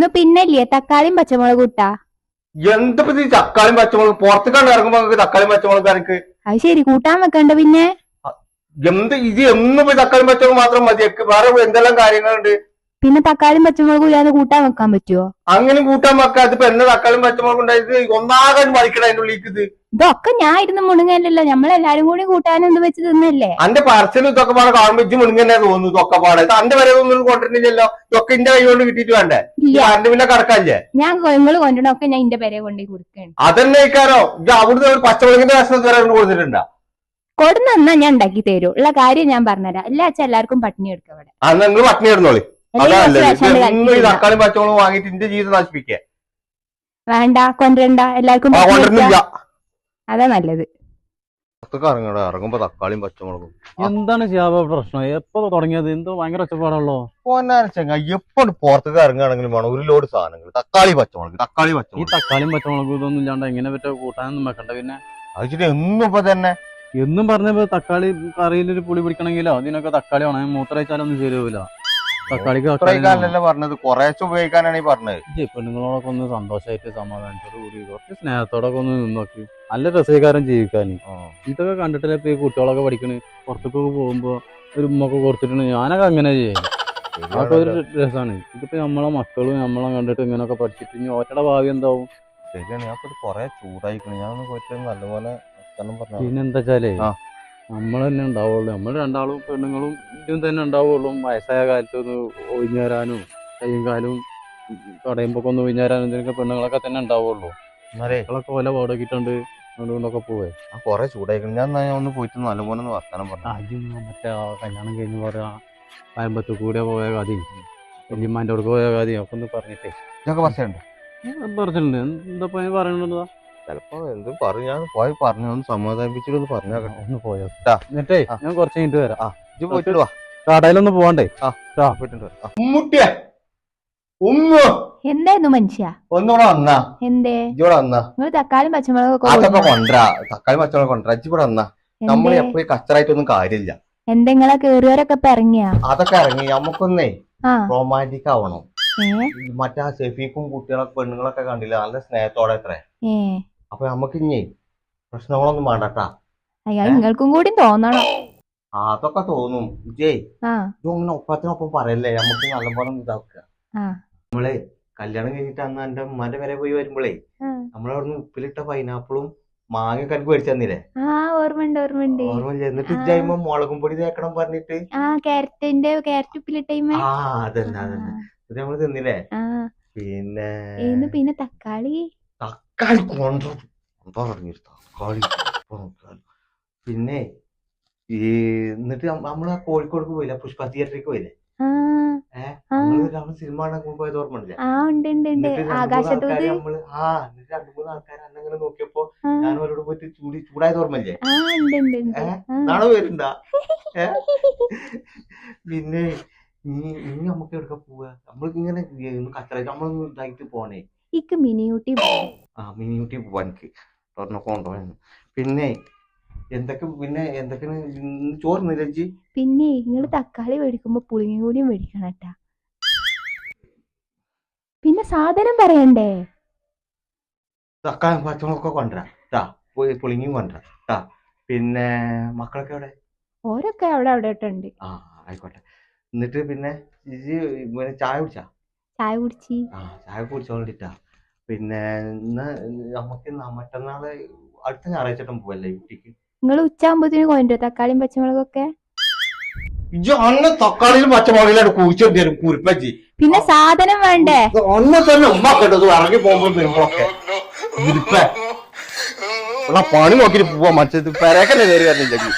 ഇന്ന് പിന്നല്ലേ തക്കാളിയും പച്ചമുളകും ഇട്ടാ. എന്തിപ്പോ ഈ തക്കാളിയും പച്ചമുളക് പുറത്ത് കണ്ട് ഇറങ്ങുമ്പോ തക്കാളിയും പച്ചമുളക് എനിക്ക് അത് ശരി, കൂട്ടാൻ വെക്കണ്ട പിന്നെ. എന്ത് ഇത് എന്നും തക്കാളിയും പച്ചമുളക് മാത്രം മതി, വേറെ എന്തെല്ലാം കാര്യങ്ങളുണ്ട്. പിന്നെ തക്കാളിയും പച്ചമുളകും ഇല്ലാതെ കൂട്ടാൻ വെക്കാൻ പറ്റുമോ? അങ്ങനെ കൂട്ടാൻ വെക്കാം. അതിപ്പോ എന്നെ തക്കാളിയും പച്ചമുളക് ഉണ്ടായിട്ട് ഒന്നാകാൻ മറിക്കണം അതിന്റെ ഉള്ളിലേക്ക്. ഇത് ഇതൊക്കെ ഞാൻ ഇരുന്ന് മുണുങ്ങല്ലോ, നമ്മളെല്ലാരും കൂടി കൂട്ടാനും ഇത് വെച്ച് തിന്നല്ലേ. അന്റെ പറച്ചിലും ഇതൊക്കെ പാടെ കാണുമ്പോ ഇജ്ജ് മുണുങ്ങനെ തോന്നുന്നു. ഇതൊക്കെ പാടെ അന്റെ വരെ ഒന്നും കൊണ്ടിരുന്നില്ലല്ലോ. ഇതൊക്കെ എന്റെ കൈ കൊണ്ട് കിട്ടിയിട്ട് വേണ്ടേ? കറണ്ട് പിന്നെ കടക്കാല്ലേ? ഞാൻ നിങ്ങൾ കൊണ്ടൊക്കെ ഞാൻ എന്റെ പേരെ കൊണ്ടേ കൊടുക്കണം. അതന്നെ ഇക്കാരോ ഇത് അവിടുന്ന് ഒരു പച്ചമുളകിന്റെ കഷ്ണം വരെ കൊടുത്തിട്ടുണ്ടാ. കൊടുന്നാ ഞാൻ ഉണ്ടാക്കി തരൂ. ഉള്ള കാര്യം ഞാൻ പറഞ്ഞുതരാം. എല്ലാ അച്ഛൻ എല്ലാവർക്കും പട്ടിണി എടുക്കാം ഇവിടെ. അന്ന് നിങ്ങൾ പട്ടിണി ഇടുന്നോളി. അതല്ലേ ഈ തക്കാളി പച്ചമുളക് വാങ്ങിട്ട് എന്റെ ജീവിതം നശിപ്പിക്കേ. വേണ്ട, കൊണ്ടുവരണ്ട, എല്ലാവർക്കും അതാ നല്ലത്. ഇറങ്ങുമ്പോ തക്കാളിയും പച്ചമുളകും എന്താണ് ചെയ്യാ പ്രശ്നം? എപ്പോ തുടങ്ങിയത്? എന്തോ ഭയങ്കര ഒച്ചപ്പാടാണല്ലോ. എപ്പോഴും പുറത്തേക്ക് ഇറങ്ങുകയാണെങ്കിലും വേണം ഒരു ലോഡ് സാധനങ്ങൾ. തക്കാളി പച്ചമുളക് ഈ തക്കാളിയും പച്ചമുളകും ഇതൊന്നും ഇല്ലാണ്ട് എങ്ങനെ പറ്റ കൂട്ടാനൊന്നും വെക്കണ്ട. പിന്നെ അത് എന്നും ഇപ്പൊ തന്നെ എന്നും പറഞ്ഞപ്പോ തക്കാളി കറിയിലൊരു പുളി പിടിക്കണമെങ്കിലോ അതിനൊക്കെ തക്കാളി വേണം. മൂത്രയിച്ചാലൊന്നും ശരിയാവില്ല. തക്കാളിക്ക് പറഞ്ഞത് കുറേശ്ശെ ഉപയോഗിക്കാനാണ് ഈ പറഞ്ഞത്. പെണ്ണുങ്ങളോടൊക്കെ ഒന്ന് സന്തോഷമായിട്ട് സമാധാനത്തോട് കൂടി കുറച്ച് സ്നേഹത്തോടൊക്കെ ഒന്ന് നിന്നോക്കി നല്ല രസീകാരം ജീവിക്കാൻ. ഇതൊക്കെ കണ്ടിട്ടല്ലേ ഇപ്പൊ ഈ കുട്ടികളൊക്കെ പഠിക്കണ്. പുറത്തേക്കൊക്കെ പോകുമ്പോ ഒരു ഉമ്മൊക്കെ കൊടുത്തിട്ടുണ്ട്. ഞാനൊക്കെ അങ്ങനെ ചെയ്യുന്നത്. അതൊക്കെ ഒരു രസമാണ്. ഇതിപ്പോ നമ്മളെ മക്കളും നമ്മളെ കണ്ടിട്ട് ഇങ്ങനെയൊക്കെ പഠിച്ചിട്ട് ഇനി ഓറ്റയുടെ ഭാവി എന്താവും? ശരിയാണ്. ഞാൻ കൊറേ ചൂടായിക്കണ്. ഞാൻ പോയിട്ട് നല്ലപോലെ പിന്നെന്താ വെച്ചാലേ നമ്മൾ തന്നെ ഉണ്ടാവുള്ളൂ. നമ്മൾ രണ്ടാളും പെണ്ണുങ്ങളും ഇതും തന്നെ ഉണ്ടാവുള്ളൂ. വയസ്സായ കാലത്ത് ഒന്ന് ഒഴിഞ്ഞു തരാനും കയ്യും കാലും കടയുമ്പോ ഒന്ന് ഒഴിഞ്ഞു തരാനും ഇതിനൊക്കെ പെണ്ണുങ്ങളൊക്കെ തന്നെ ഉണ്ടാവുള്ളൂ. മക്കളൊക്കെ ഓല പാടക്കിട്ടുണ്ട് അതുകൊണ്ടൊക്കെ പോവേ. കൊറേ ചൂടായിക്കണം. ഞാൻ ഒന്ന് പോയിട്ട് നല്ലപോലെ വർത്താനം പറഞ്ഞു. ആദ്യം മറ്റേ കല്യാണം കഴിഞ്ഞ് പറയാ പയമ്പത്ത് കൂടെ പോയ കഥയും വല്യമ്മാൻ്റെ അടുത്ത് പോയ കഥയും ഒക്കെ ഒന്ന് പറഞ്ഞിട്ടേ പറഞ്ഞിട്ടുണ്ട്. എന്താ പറയണത്? ചിലപ്പോ എന്ത് പറഞ്ഞു ഞാൻ പോയി പറഞ്ഞു ഒന്ന് സമാധാനിപ്പിച്ചിട്ടൊന്ന് പറഞ്ഞാട്ടെ. ഒന്ന് പോയോ എന്നിട്ടേ ഞാൻ കുറച്ച് കഴിഞ്ഞിട്ട് വരാം. ഇജ്ജ് പോയിട്ട് വാ. കടയിലൊന്ന് പോകണ്ടേ? എന്തായിരുന്നു മനുഷ്യ? ഒന്നുകൂടെ വന്നാ എന്തേ ഇജ്ജൂടെ വന്നാ നിങ്ങൾ തക്കാളിയും പച്ചമുളകൊക്കെ അതൊക്കെ കൊണ്ടുവരാ. തക്കാളി പച്ചമുളക് കൊണ്ടുവരാ. ഇജ്ജ് ഇവിടെ വന്നാ. നമ്മൾ എപ്പോഴും കച്ചറായിട്ടൊന്നും കാര്യമില്ല. എന്തെങ്ങളെ കേറിയവരൊക്കെ ഇപ്പൊ ഇറങ്ങിയാ? അതൊക്കെ ഇറങ്ങി. നമുക്കൊന്നേ റൊമാൻറ്റിക് ആവണം. മറ്റേ ഷെഫീക്കും കുട്ടികളൊക്കെ പെണ്ണുങ്ങളൊക്കെ കണ്ടില്ല നല്ല സ്നേഹത്തോടെ എത്ര. അപ്പൊ നമുക്ക് ഇനി പ്രശ്നങ്ങളൊന്നും വേണ്ടട്ടാ. നിങ്ങൾക്കും കൂടി തോന്നണം. അതൊക്കെ തോന്നും. വിജയ് ഇങ്ങനെ ഒപ്പത്തിനൊപ്പം പറയല്ലേ. നമുക്ക് നല്ലപോലെ ഇതാക്കുക. നമ്മള് കല്യാണം കഴിഞ്ഞിട്ട് അന്ന് എന്റെ ഉമ്മാന്റെ വരെ പോയി വരുമ്പോഴേ നമ്മളവിടുന്ന് ഉപ്പിലിട്ട പൈനാപ്പിളും മാങ്ങ കണക്ക് മേടിച്ചു തന്നില്ലേ? ഓർമ്മയുണ്ട്. എന്നിട്ട് ഇജ്ജായ്മ മുളകും പൊടി തേക്കണം പറഞ്ഞിട്ട് ക്യാരറ്റ് ഉപ്പിലിട്ട അതന്നെ ഇത് നമ്മള് തിന്നില്ലേ? പിന്നെ തക്കാളി പറഞ്ഞു തക്കാളി. പിന്നെ എന്നിട്ട് നമ്മള് കോഴിക്കോട് പോയില്ല, പുഷ്പ തിയേറ്ററിലേക്ക് പോയില്ലേ? സിനിമ കാണാൻ പോയത് ഓർമ്മയില്ലേ? നമ്മള് രണ്ടു മൂന്ന് ആൾക്കാർ അന്നങ്ങനെ നോക്കിയപ്പോ ഞാൻ അവരോട് പോയിട്ട് ചൂടായത് ഓർമ്മയില്ലേ? നാളെ വരുണ്ടാ? പിന്നെ ഇനി നമുക്ക് എവിടെ പോവാ? നമ്മൾക്ക് ഇങ്ങനെ കച്ചറ നമ്മളൊന്നും ഇതായിട്ട് പോണേ. മിനിയൂട്ടി പോവാൻ എനിക്ക് കൊണ്ടുപോകാൻ. പിന്നെ എന്തൊക്കെ ചോറ് നിരജി. പിന്നെ നിങ്ങള് തക്കാളി മേടിക്കുമ്പോ പുളിങ്ങി കൂടിയും മേടിക്കണട്ടാ. പിന്നെ സാധനം പറയണ്ടേ? തക്കാളി പച്ചമുളകൊക്കെ കൊണ്ടുവരാ. പുളിങ്ങിയും കൊണ്ടുവരാ. പിന്നെ മക്കളൊക്കെ എവിടെ? ഓരൊക്കെ അവിടെ ഇട്ടുണ്ട്. ആയിക്കോട്ടെ. എന്നിട്ട് പിന്നെ ചായ കുടിച്ചോണ്ടിട്ടാ. പിന്നെ നമുക്ക് മറ്റന്നാള് അടുത്ത ഞായറാഴ്ചട്ടും പോവല്ലേ കുട്ടിക്ക്? നിങ്ങൾ ഉച്ചാകുമ്പോഴത്തേന് കൊണ്ടോ തക്കാളിയും പച്ചമുളകൊക്കെ? തക്കാളിയിലും പച്ചമുളകിലാണ് കുഴിച്ചോണ്ടി വരും കുറിപ്പച്ചി. പിന്നെ സാധനം വേണ്ടേ? ഒന്നെ തന്നെ ഉമ്മ കേട്ടത് ഇറങ്ങി പോകുമ്പോൾ വരുമ്പോഴൊക്കെ പണി നോക്കിട്ട് പോവാ. മറ്റത് പെരക്കല്ലേ കയറി വരണില്ലെങ്കിൽ